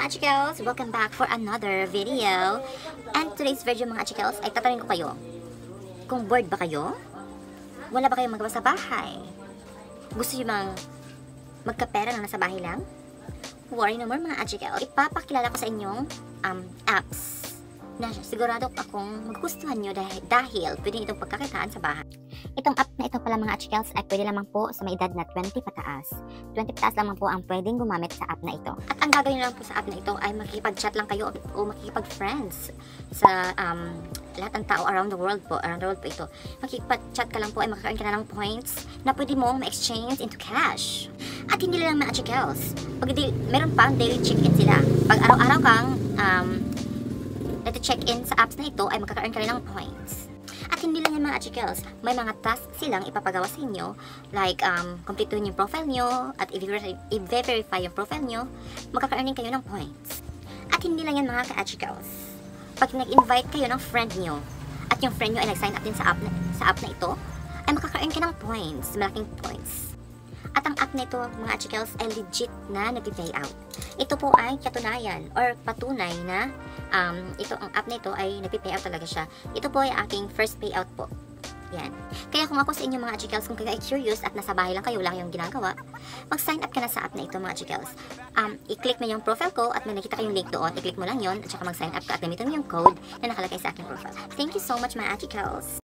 mga Achikels! Welcome back for another video. And today's video mga Achikels ay tatanungin ko kayo. Kung bored ba kayo? Wala ba kayong magawa sa bahay? Gusto nyo bang magkapera na nasa bahay lang? Worry no more mga Achikels. Ipapakilala ko sa inyong apps na sigurado akong magugustuhan nyo dahil pwede itong pagkakitaan sa bahay. Itong app na ito pala mga Achikels ay pwede lamang po sa may edad na 20 pataas. 20 pataas lamang po ang pwedeng gumamit sa app na ito. At ang gagawin lang po sa app na ito ay makikipag-chat lang kayo o makikipag-friends sa lahat ng tao around the world po. Around the world po ito. Makikipag-chat ka lang po ay makakaroon ka na ng points na pwede mong ma-exchange into cash. At hindi lang mga Achikels. Meron pa daily check-in sila. Pag araw-araw kang check-in sa apps na ito ay magkakaroon ka rin ng points. At hindi lang yung mga Achikels, may mga tasks silang ipapagawa sa inyo like completein yung profile nyo at i-verify yung profile nyo, magkakaroon din kayo ng points. At hindi lang yan mga ka-Achikels, pag nag-invite kayo ng friend nyo at yung friend nyo ay nag-sign up din sa app na ito, ay makakaroon ka ng points, malaking points. At ang app na ito, mga Achikels, ay legit na nag-pay out. Ito po ay katunayan or patunay na ang app na ito ay nag-pay out talaga siya. Ito po ay aking first payout po. Yan. Kaya kung ako sa inyo mga Achikels, kung kayo ay curious at nasa bahay lang kayo, wala kayong ginagawa, mag-sign up ka na sa app na ito mga Achikels. I-click mo yung profile ko at may nakita kayong link doon. I-click mo lang yon at saka mag-sign up ka at gamitin mo yung code na nakalagay sa aking profile. Thank you so much mga Achikels!